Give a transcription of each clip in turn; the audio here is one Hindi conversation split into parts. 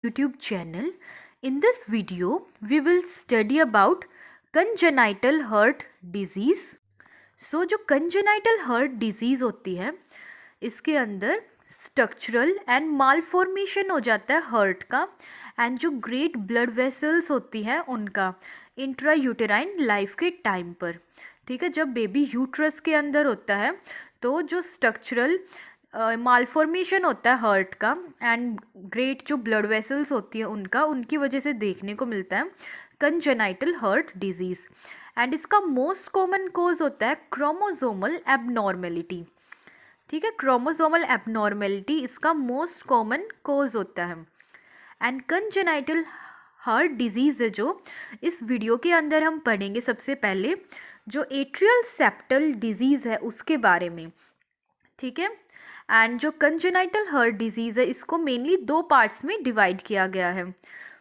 YouTube channel. In this video, we will study about congenital heart disease. So जो congenital heart disease होती है, इसके अंदर स्ट्रक्चरल एंड मालफॉर्मेशन हो जाता है हार्ट का, एंड जो ग्रेट ब्लड वेसल्स होती हैं उनका इंट्रा यूटेराइन लाइफ के टाइम पर, ठीक है, जब बेबी यूट्रस के अंदर होता है तो जो स्ट्रक्चरल मालफॉर्मेशन होता है हार्ट का एंड ग्रेट जो ब्लड वेसल्स होती है उनका, उनकी वजह से देखने को मिलता है कंजेनाइटल हार्ट डिजीज़। एंड इसका मोस्ट कॉमन कोज होता है क्रोमोसोमल एबनॉर्मेलिटी, ठीक है, क्रोमोसोमल एबनॉर्मेलिटी इसका मोस्ट कॉमन कोज होता है। एंड कंजेनाइटल हार्ट डिजीज़ है जो इस वीडियो के अंदर हम पढ़ेंगे सबसे पहले जो एट्रियल सेप्टल डिजीज़ है उसके बारे में, ठीक है। एंड जो कंजेनाइटल हार्ट डिजीज़ है इसको मेनली दो पार्ट्स में डिवाइड किया गया है।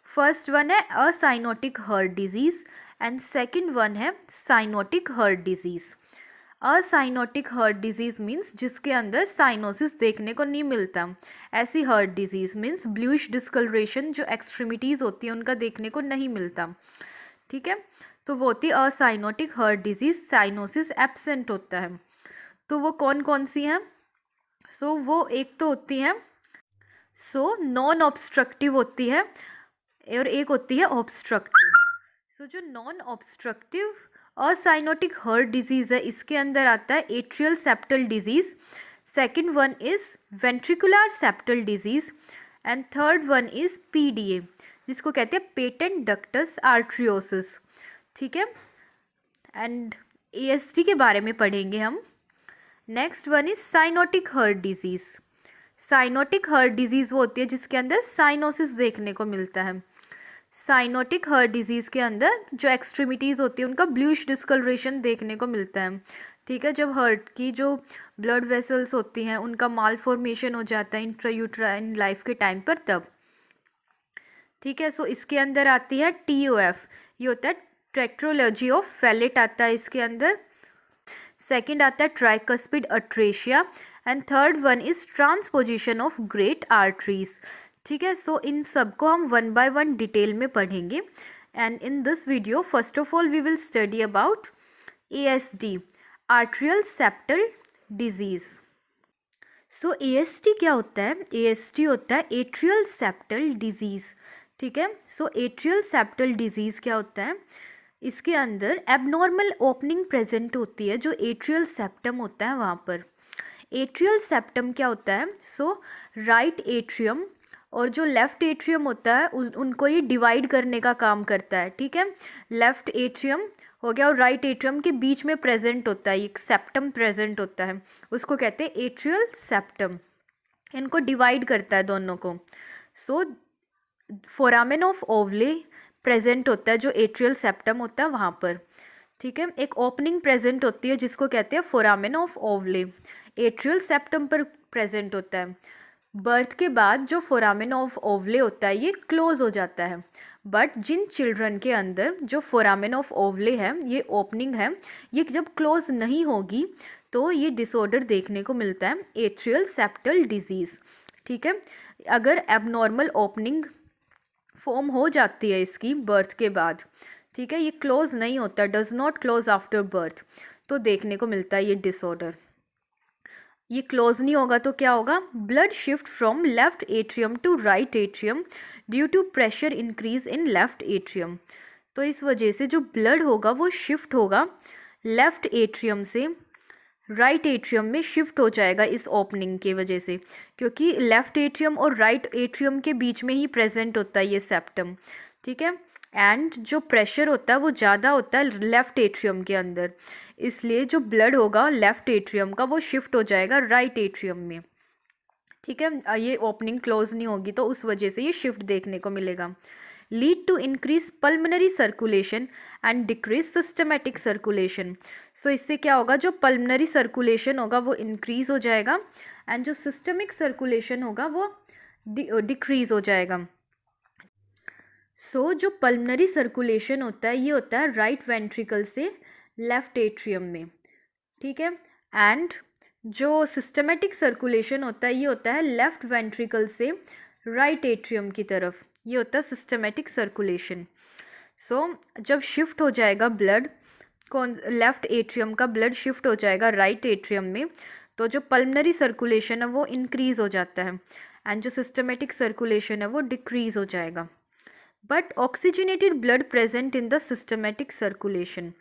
फर्स्ट वन है acyanotic heart disease and second one है cyanotic heart disease. Acyanotic heart disease means जिसके अंदर साइनोसिस देखने को नहीं मिलता, ऐसी heart disease means bluish discolouration जो एक्सट्रीमिटीज़ होती है उनका देखने को नहीं मिलता, ठीक है। तो वो होती है acyanotic heart disease, cyanosis absent होता है। तो वो कौन कौन सी हैं? सो वो एक तो होती है नॉन ऑब्स्ट्रक्टिव होती है और एक होती है ऑब्स्ट्रक्टिव। सो जो non obstructive acyanotic heart disease है इसके अंदर आता है atrial septal disease, second one is ventricular septal disease and third one is PDA जिसको कहते हैं पेटेंट डक्टस आर्ट्रियोसिस, ठीक है। एंड एएसडी के बारे में पढ़ेंगे हम। Next one is cyanotic heart disease. Cyanotic heart disease वो होती है जिसके अंदर साइनोसिस देखने को मिलता है। साइनोटिक हार्ट डिजीज़ के अंदर जो एक्सट्रीमिटीज़ होती है उनका ब्लूइश डिस्कलरेशन देखने को मिलता है, ठीक है। जब हार्ट की जो ब्लड वेसल्स होती हैं उनका मालफॉर्मेशन हो जाता है इंट्रायूट्राइन लाइफ के टाइम पर तब, ठीक है। सो इसके अंदर आती है TOF, ये होता है टेट्रोलॉजी ऑफ फैलेट आता है इसके अंदर। सेकंड आता है tricuspid atresia and third one is transposition of great arteries, ठीक है। सो इन सबको हम वन बाय वन डिटेल में पढ़ेंगे। And in this video first of all we will study about ASD, atrial septal disease. So ASD क्या होता है? ASD होता है एट्रियल सेप्टल डिजीज़, ठीक है। सो एट्रियल सेप्टल डिजीज़ क्या होता है? इसके अंदर एबनॉर्मल ओपनिंग प्रेजेंट होती है जो एट्रियल सेप्टम होता है वहाँ पर। एट्रियल सेप्टम क्या होता है? सो राइट एट्रियम और जो लेफ़्ट एट्रियम होता है उनको ये डिवाइड करने का काम करता है, ठीक है। लेफ़्ट एट्रियम हो गया और राइट एट्रियम के बीच में प्रेजेंट होता है एक सेप्टम प्रेजेंट होता है, उसको कहते हैं एट्रियल सेप्टम। इनको डिवाइड करता है दोनों को। सो फोरामेन ऑफ ओवले प्रेजेंट होता है जो एट्रियल सेप्टम होता है वहाँ पर, ठीक है। एक ओपनिंग प्रेजेंट होती है जिसको कहते हैं फोरामेन ऑफ ओवले, एट्रियल सेप्टम पर प्रेजेंट होता है। बर्थ के बाद जो फोरामेन ऑफ ओवले होता है ये क्लोज हो जाता है, बट जिन चिल्ड्रन के अंदर जो फोरामेन ऑफ ओवले है, ये ओपनिंग है, ये जब क्लोज नहीं होगी तो ये डिसऑर्डर देखने को मिलता है एट्रियल सेप्टल डिजीज़, ठीक है। अगर एबनॉर्मल ओपनिंग फॉर्म हो जाती है इसकी बर्थ के बाद, ठीक है, ये क्लोज नहीं होता, does not close after birth, तो देखने को मिलता है ये डिसऑर्डर। ये क्लोज नहीं होगा तो क्या होगा? Blood shift from left atrium to right atrium due to pressure increase in left atrium. तो इस वजह से जो ब्लड होगा वो शिफ्ट होगा लेफ्ट एट्रियम से राइट एट्रियम में शिफ्ट हो जाएगा इस ओपनिंग की वजह से, क्योंकि लेफ़्ट एट्रियम और राइट एट्रियम के बीच में ही प्रेजेंट होता है ये सेप्टम, ठीक है। एंड जो प्रेशर होता है वो ज़्यादा होता है लेफ़्ट एट्रियम के अंदर, इसलिए जो ब्लड होगा लेफ़्ट एट्रियम का वो शिफ्ट हो जाएगा राइट एट्रियम में, ठीक है। ये ओपनिंग क्लोज नहीं होगी तो उस वजह से ये शिफ्ट देखने को मिलेगा। Lead to increase pulmonary circulation and decrease systematic circulation. So इससे क्या होगा? जो पल्मनरी सर्कुलेशन होगा वो इंक्रीज हो जाएगा एंड जो सिस्टमिक सर्कुलेशन होगा वो डिक्रीज हो जाएगा। सो जो पल्मनरी सर्कुलेशन होता है ये होता है राइट वेंट्रिकल से लेफ्ट एट्रियम में, ठीक है। एंड जो सिस्टमेटिक सर्कुलेशन होता है ये होता है लेफ्ट वेंट्रिकल से राइट एट्रियम की तरफ, ये होता है सिस्टमेटिक सर्कुलेशन। सो जब शिफ्ट हो जाएगा ब्लड, कौन लेफ्ट एट्रियम का ब्लड शिफ्ट हो जाएगा राइट एट्रियम में, तो जो पल्मनरी सर्कुलेशन है वो इंक्रीज़ हो जाता है एंड जो सिस्टमेटिक सर्कुलेशन है वो डिक्रीज़ हो जाएगा। But oxygenated blood present in the systematic circulation,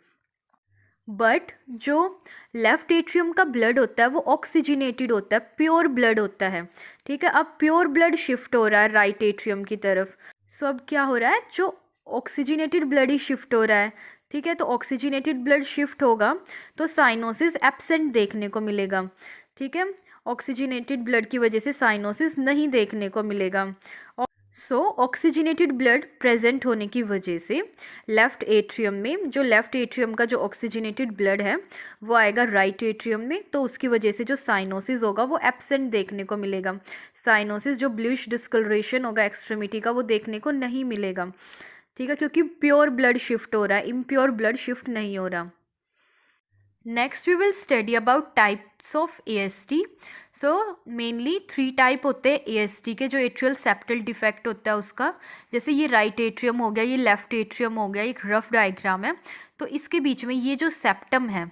but जो लेफ्ट एट्रियम का ब्लड होता है वो ऑक्सीजनेटेड होता है, प्योर ब्लड होता है। ठीक है, अब प्योर ब्लड शिफ्ट हो रहा है राइट एट्रियम की तरफ। सो अब क्या हो रहा है, जो ऑक्सीजनेटेड ब्लड ही शिफ्ट हो रहा है। ठीक है, तो ऑक्सीजनेटेड ब्लड शिफ्ट होगा तो साइनोसिस एब्सेंट देखने को मिलेगा। ठीक है, ऑक्सीजनेटेड ब्लड की वजह से साइनोसिस नहीं देखने को मिलेगा। सो ऑक्सीजनेटेड ब्लड प्रेजेंट होने की वजह से लेफ्ट एट्रियम में, जो लेफ्ट एट्रियम का जो ऑक्सीजनेटेड ब्लड है वो आएगा राइट एट्रियम में, तो उसकी वजह से जो साइनोसिस होगा वो एब्सेंट देखने को मिलेगा। साइनोसिस जो ब्लूइश डिस्कलरेशन होगा एक्सट्रीमिटी का वो देखने को नहीं मिलेगा। ठीक है, क्योंकि प्योर ब्लड शिफ्ट हो रहा है, इम्प्योर ब्लड शिफ्ट नहीं हो रहा। Next we will study about types of AST। So mainly 3 type होते हैं AST के, जो एट्रियल सेप्टल डिफेक्ट होता है उसका। जैसे ये राइट एट्रियम हो गया, ये लेफ्ट एट्रियम हो गया, एक रफ डायग्राम है। तो इसके बीच में ये जो सेप्टम है,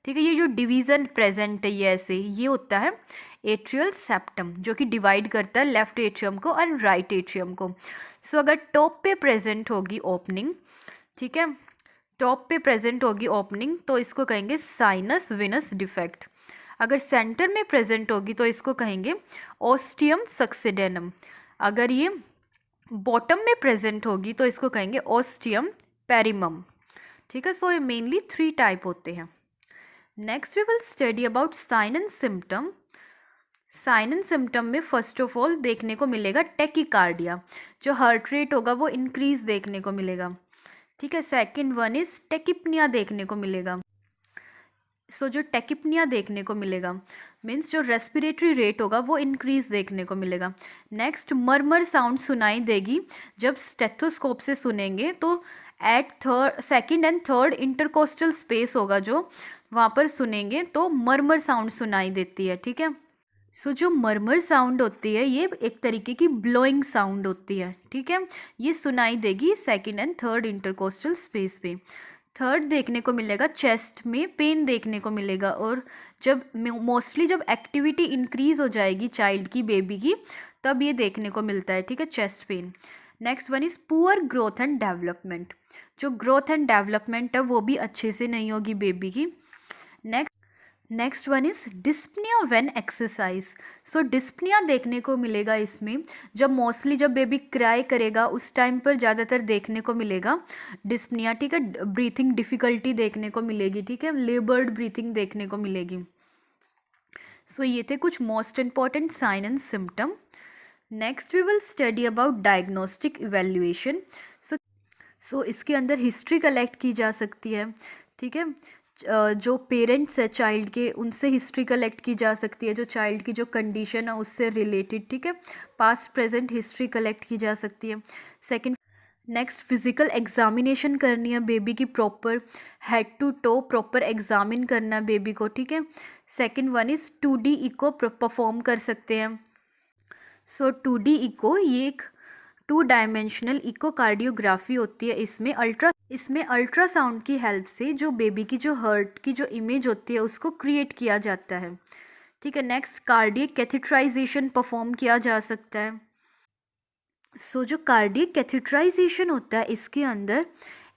ठीक है, ये जो डिवीज़न प्रेजेंट है ये ऐसे, ये होता है एट्रियल सेप्टम, जो कि डिवाइड करता है लेफ्ट एट्रियम को और राइट एट्रियम को। सो अगर टॉप पे प्रेजेंट होगी ओपनिंग, ठीक है, टॉप पे प्रेजेंट होगी ओपनिंग, तो इसको कहेंगे साइनस विनस डिफेक्ट। अगर सेंटर में प्रेजेंट होगी तो इसको कहेंगे ओस्टियम सक्सिडेनम। अगर ये बॉटम में प्रेजेंट होगी तो इसको कहेंगे ओस्टियम पेरिमम। ठीक है, सो ये मेनली 3 टाइप होते हैं। Next we will study about sign and symptom. Sign and symptom में फर्स्ट ऑफ ऑल देखने को मिलेगा टेकिकार्डिया, जो हार्ट रेट होगा वो इंक्रीज देखने को मिलेगा। ठीक है, सेकंड वन इज टेकिपनिया देखने को मिलेगा। सो जो टेकिपनिया देखने को मिलेगा मीन्स जो रेस्पिरेटरी रेट होगा वो इंक्रीज देखने को मिलेगा। नेक्स्ट मरमर साउंड सुनाई देगी जब स्टेथोस्कोप से सुनेंगे, तो at second and third intercostal space होगा जो वहाँ पर सुनेंगे तो मरमर साउंड सुनाई देती है। ठीक है, सो जो मरमर साउंड होती है ये एक तरीके की ब्लोइंग साउंड होती है। ठीक है, ये सुनाई देगी second and third intercostal space पे। थर्ड देखने को मिलेगा चेस्ट में पेन देखने को मिलेगा, और जब मोस्टली जब एक्टिविटी इंक्रीज हो जाएगी चाइल्ड की, बेबी की, तब ये देखने को मिलता है। ठीक है, chest pain. Next one is poor growth and development, जो ग्रोथ एंड डेवलपमेंट है वो भी अच्छे से नहीं होगी बेबी की। Next one is dyspnoea when exercise. So dyspnoea देखने को मिलेगा इसमें जब मोस्टली जब बेबी क्राई करेगा उस टाइम पर ज़्यादातर देखने को मिलेगा डिस्पनिया। ठीक है, ब्रीथिंग डिफ़िकल्टी देखने को मिलेगी। ठीक है, लेबर्ड ब्रीथिंग देखने को मिलेगी। सो ये थे कुछ most important sign and symptom. Next we will study about diagnostic evaluation. So इसके अंदर हिस्ट्री कलेक्ट की जा सकती है। ठीक है, जो पेरेंट्स है चाइल्ड के उनसे हिस्ट्री कलेक्ट की जा सकती है, जो चाइल्ड की जो कंडीशन है उससे रिलेटेड। ठीक है, पास्ट प्रेजेंट हिस्ट्री कलेक्ट की जा सकती है। सेकंड, नेक्स्ट फिजिकल एग्जामिनेशन करनी है बेबी की, proper head to toe proper examine करना है बेबी को। ठीक है, second one is 2D echo perform कर सकते हैं। सो 2D इको ये एक 2 डायमेंशनल इकोकार्डियोग्राफी होती है। इसमें अल्ट्रासाउंड की हेल्प से जो बेबी की जो हार्ट की जो इमेज होती है उसको क्रिएट किया जाता है। ठीक है, नेक्स्ट कार्डियक कैथेटराइजेशन परफॉर्म किया जा सकता है। सो जो कार्डियक कैथेटराइजेशन होता है इसके अंदर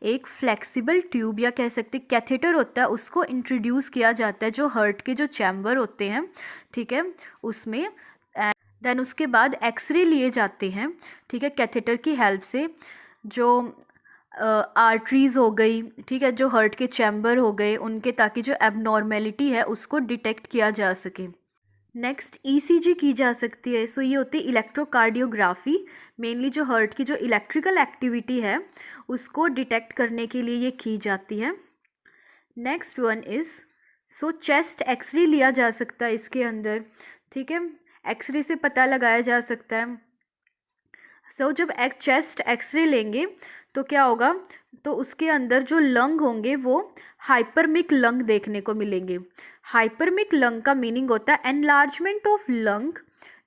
एक फ्लेक्सिबल ट्यूब या कह सकते कैथेटर होता है, उसको इंट्रोड्यूस किया जाता है जो हार्ट के जो चैम्बर होते हैं। ठीक है, उसमें देन उसके बाद एक्सरे लिए जाते हैं। ठीक है, कैथेटर की हेल्प से जो आर्टरीज हो गई, ठीक है, जो हार्ट के चैम्बर हो गए उनके, ताकि जो एबनॉर्मेलिटी है उसको डिटेक्ट किया जा सके। नेक्स्ट ECG की जा सकती है। सो ये होती है इलेक्ट्रोकार्डियोग्राफी, मेनली जो हार्ट की जो इलेक्ट्रिकल एक्टिविटी है उसको डिटेक्ट करने के लिए ये की जाती है। Next one is so chest x-ray लिया जा सकता है इसके अंदर। ठीक है, एक्सरे से पता लगाया जा सकता है। सो जब चेस्ट एक्सरे लेंगे तो क्या होगा, तो उसके अंदर जो लंग होंगे वो हाइपरमिक लंग देखने को मिलेंगे। हाइपरमिक लंग का मीनिंग होता है enlargement of lung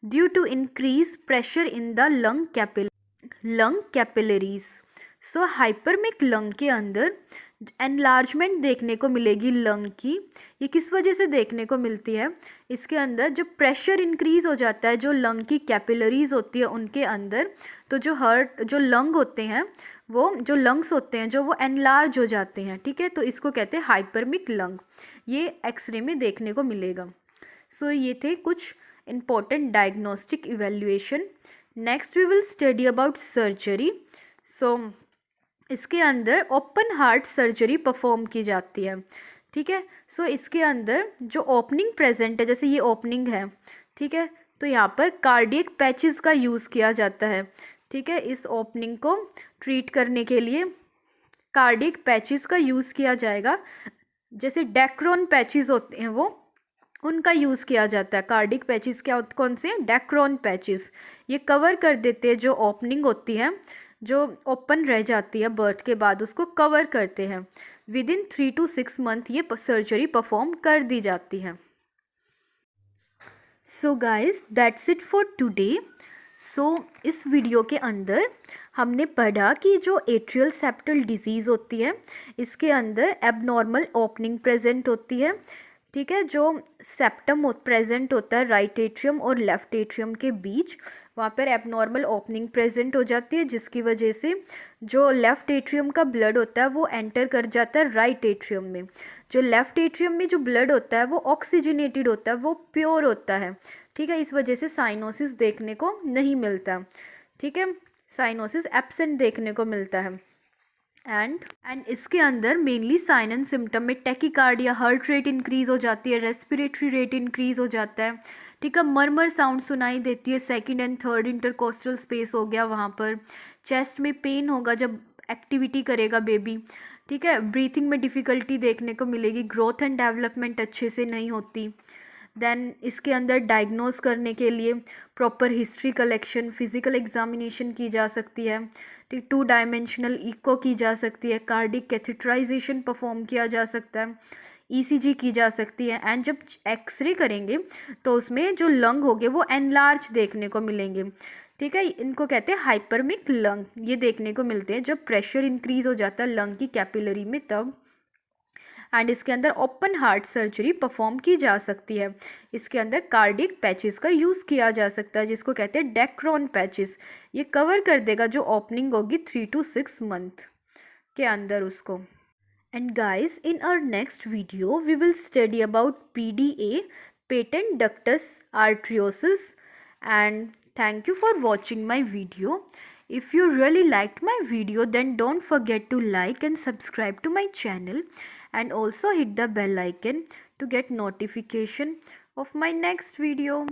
due to increase pressure in the lung capillary. Lung capillaries. So hyperaemic lung के अंदर एनलार्जमेंट देखने को मिलेगी लंग की। ये किस वजह से देखने को मिलती है? इसके अंदर जब प्रेशर इंक्रीज हो जाता है जो लंग की कैपिलरीज होती है उनके अंदर, तो जो लंग होते हैं वो जो लंग्स होते हैं जो वो एनलार्ज हो जाते हैं, ठीक है। तो इसको कहते हैं हाइपरमिक लंग। ये एक्सरे में देखने को मिलेगा। सो ये थे कुछ important diagnostic evaluation. Next we will study about surgery. So इसके अंदर ओपन हार्ट सर्जरी परफॉर्म की जाती है, ठीक है। सो इसके अंदर जो ओपनिंग प्रेजेंट है, जैसे ये ओपनिंग है, ठीक है, तो यहाँ पर कार्डियक पैचेस का यूज़ किया जाता है, ठीक है। इस ओपनिंग को ट्रीट करने के लिए कार्डियक पैचेस का यूज़ किया जाएगा। जैसे डेक्रोन पैचेस होते हैं वो उनका यूज़ किया जाता है। कार्डिक पैचेस क्या कौन से? Dacron patches. ये कवर कर देते हैं जो ओपनिंग होती है, जो ओपन रह जाती है बर्थ के बाद, उसको कवर करते हैं। विद इन 3 to 6 मंथ ये सर्जरी परफॉर्म कर दी जाती है। So guys that's it for today. सो इस वीडियो के अंदर हमने पढ़ा कि जो एट्रियल सेप्टल डिजीज़ होती है इसके अंदर एबनॉर्मल ओपनिंग प्रेजेंट होती है, ठीक है। जो सेप्टम प्रेजेंट होता है राइट एट्रियम और लेफ्ट एट्रियम के बीच, वहाँ पर एबनॉर्मल ओपनिंग प्रेजेंट हो जाती है, जिसकी वजह से जो लेफ्ट एट्रियम का ब्लड होता है वो एंटर कर जाता है राइट एट्रियम में। जो लेफ्ट एट्रियम में जो ब्लड होता है वो ऑक्सीजनेटेड होता है, वो प्योर होता है, ठीक है। इस वजह से साइनोसिस देखने को नहीं मिलता, ठीक है। साइनोसिस एब्सेंट देखने को मिलता है। एंड इसके अंदर मेनली साइन एंड सिम्टम में टैकीकार्डिया, हार्ट रेट इंक्रीज हो जाती है, रेस्पिरेटरी रेट इंक्रीज हो जाता है, ठीक है। मरमर साउंड सुनाई देती है, second and third intercostal space हो गया वहाँ पर। चेस्ट में पेन होगा जब एक्टिविटी करेगा बेबी, ठीक है। ब्रीथिंग में डिफ़िकल्टी देखने को मिलेगी, ग्रोथ एंड डेवलपमेंट अच्छे से नहीं होती। देन इसके अंदर डायग्नोज करने के लिए proper history collection, physical examination की जा सकती है, ठीक, 2 डायमेंशनल इको की जा सकती है, कार्डिक कैथेटराइजेशन परफॉर्म किया जा सकता है, ईसीजी की जा सकती है। एंड जब एक्सरे करेंगे तो उसमें जो लंग होंगे वो एनलार्ज देखने को मिलेंगे, ठीक है। इनको कहते हैं हाइपरमिक लंग। ये देखने को मिलते हैं जब प्रेशर इंक्रीज हो जाता है लंग की कैपिलरी में तब। एंड इसके अंदर ओपन हार्ट सर्जरी परफॉर्म की जा सकती है। इसके अंदर कार्डिक पैचेस का यूज़ किया जा सकता है, जिसको कहते हैं डेक्रोन पैचेस। ये कवर कर देगा जो ओपनिंग होगी 3 to 6 मंथ के अंदर उसको। And guys in our next video we will study about PDA, patent ductus arteriosus. And thank you for watching my video. If you really liked my video, then don't forget to like and subscribe to my channel, and also hit the bell icon to get notification of my next video.